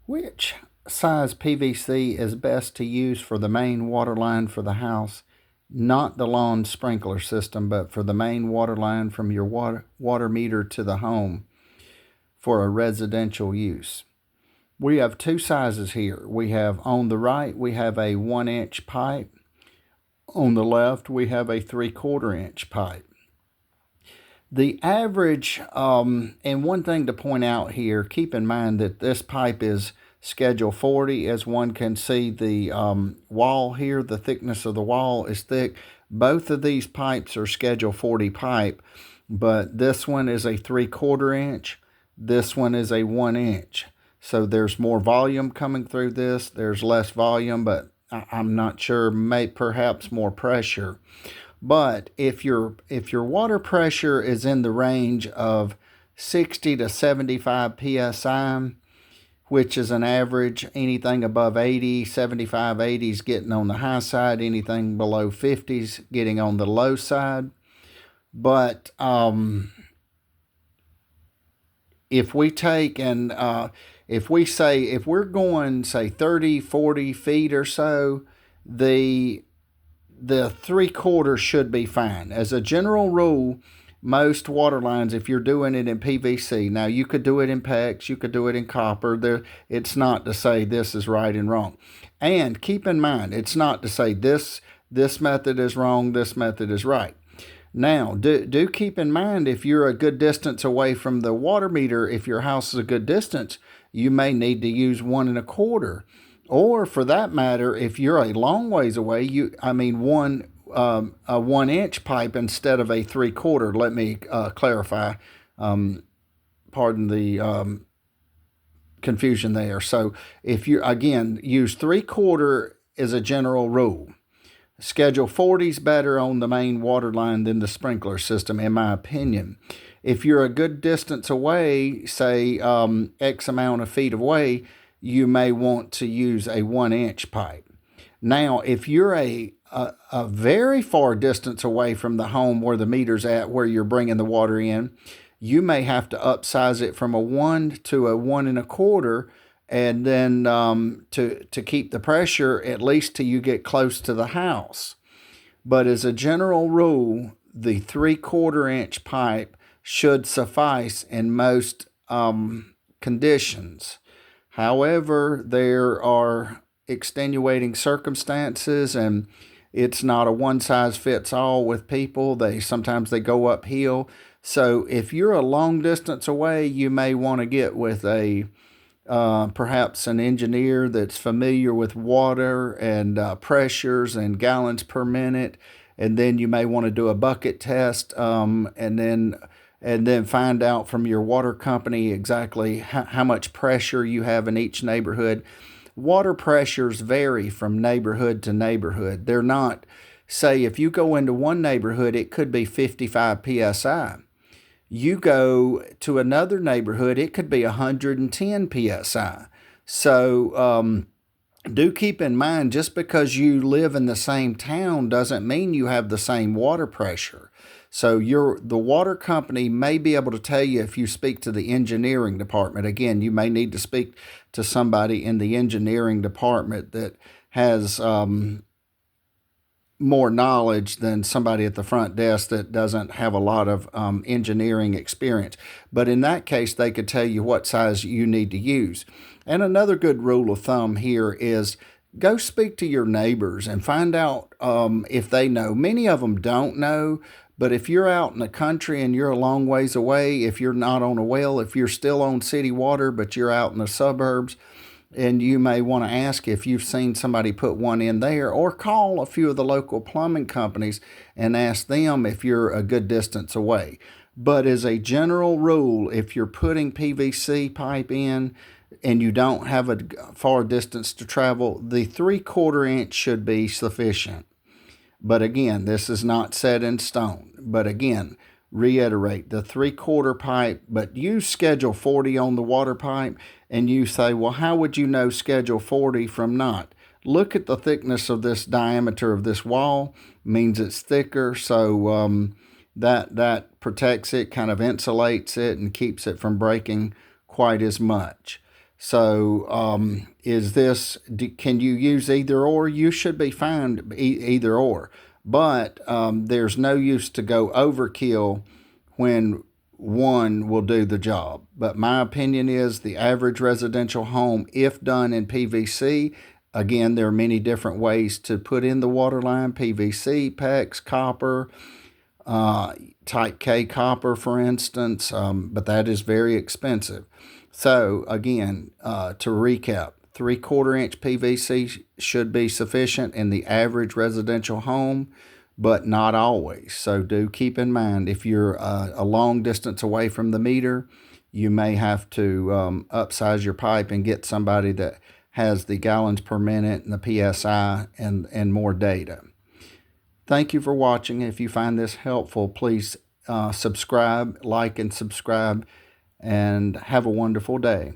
Which size PVC is best to use for the main water line for the house? Not the lawn sprinkler system, but for the main water line from your water meter to the home for a residential use. We have two sizes here. We have on the right, we have a 1 inch pipe. On the left, we have a 3/4 inch pipe. The average, and one thing to point out here, keep in mind that this pipe is schedule 40. As one can see, the wall here, the thickness of the wall is thick. Both of these pipes are schedule 40 pipe, but this one is a 3/4 inch. This one is a 1 inch. So there's more volume coming through this. There's less volume, but I'm not sure, perhaps more pressure. But if your water pressure is in the range of 60 to 75 psi, which is an average, anything above 80, 75, 80 is getting on the high side, anything below 50 is getting on the low side. But if we take and if we're going, say, 30, 40 feet or so, the 3/4 should be fine. As a general rule, most water lines, if you're doing it in PVC, now you could do it in PEX, you could do it in copper. It's not to say this is right and wrong. And keep in mind, it's not to say this method is wrong, this method is right. Now, do keep in mind, if you're a good distance away from the water meter, if your house is a good distance, you may need to use 1 1/4. Or for that matter, if you're a long ways away, a 1 inch pipe instead of a 3/4. Let me clarify. Pardon the confusion there. So if you, again, use 3/4 as a general rule. Schedule 40 is better on the main water line than the sprinkler system, in my opinion. If you're a good distance away, say X amount of feet away, you may want to use a 1 inch pipe. Now, if you're a very far distance away from the home where the meter's at, where you're bringing the water in, you may have to upsize it from a 1 to a 1 1/4, and then to keep the pressure at least till you get close to the house. But as a general rule, the 3/4 inch pipe should suffice in most conditions. However, there are extenuating circumstances, and it's not a one-size-fits-all with people. Sometimes they go uphill. So if you're a long distance away, you may want to get with perhaps an engineer that's familiar with water and pressures and gallons per minute, and then you may want to do a bucket test, and then find out from your water company exactly how much pressure you have in each neighborhood. Water pressures vary from neighborhood to neighborhood. They're not, say, if you go into one neighborhood, it could be 55 psi. You go to another neighborhood, it could be 110 psi. So do keep in mind, just because you live in the same town doesn't mean you have the same water pressure. So the water company may be able to tell you if you speak to the engineering department. Again, you may need to speak to somebody in the engineering department that has more knowledge than somebody at the front desk that doesn't have a lot of engineering experience. But in that case, they could tell you what size you need to use. And another good rule of thumb here is go speak to your neighbors and find out if they know. Many of them don't know, but if you're out in the country and you're a long ways away, if you're not on a well, if you're still on city water, but you're out in the suburbs, and you may want to ask if you've seen somebody put one in there, or call a few of the local plumbing companies and ask them if you're a good distance away. But as a general rule, if you're putting PVC pipe in and you don't have a far distance to travel, the 3/4 inch should be sufficient. But again, this is not set in stone. But again, reiterate, the 3/4 pipe, but use schedule 40 on the water pipe. And you say, well, how would you know schedule 40 from not? Look at the thickness of this diameter of this wall, means it's thicker. So that protects it, kind of insulates it, and keeps it from breaking quite as much. So, can you use either or? You should be fine either or. But there's no use to go overkill when one will do the job. But my opinion is the average residential home, if done in PVC, again, there are many different ways to put in the water line: PVC, PEX, copper, type K copper, for instance, but that is very expensive. So, again, to recap, 3/4 inch PVC should be sufficient in the average residential home, but not always. So, do keep in mind if you're a long distance away from the meter, you may have to upsize your pipe and get somebody that has the gallons per minute and the PSI and more data. Thank you for watching. If you find this helpful, please subscribe, like, and subscribe, and have a wonderful day.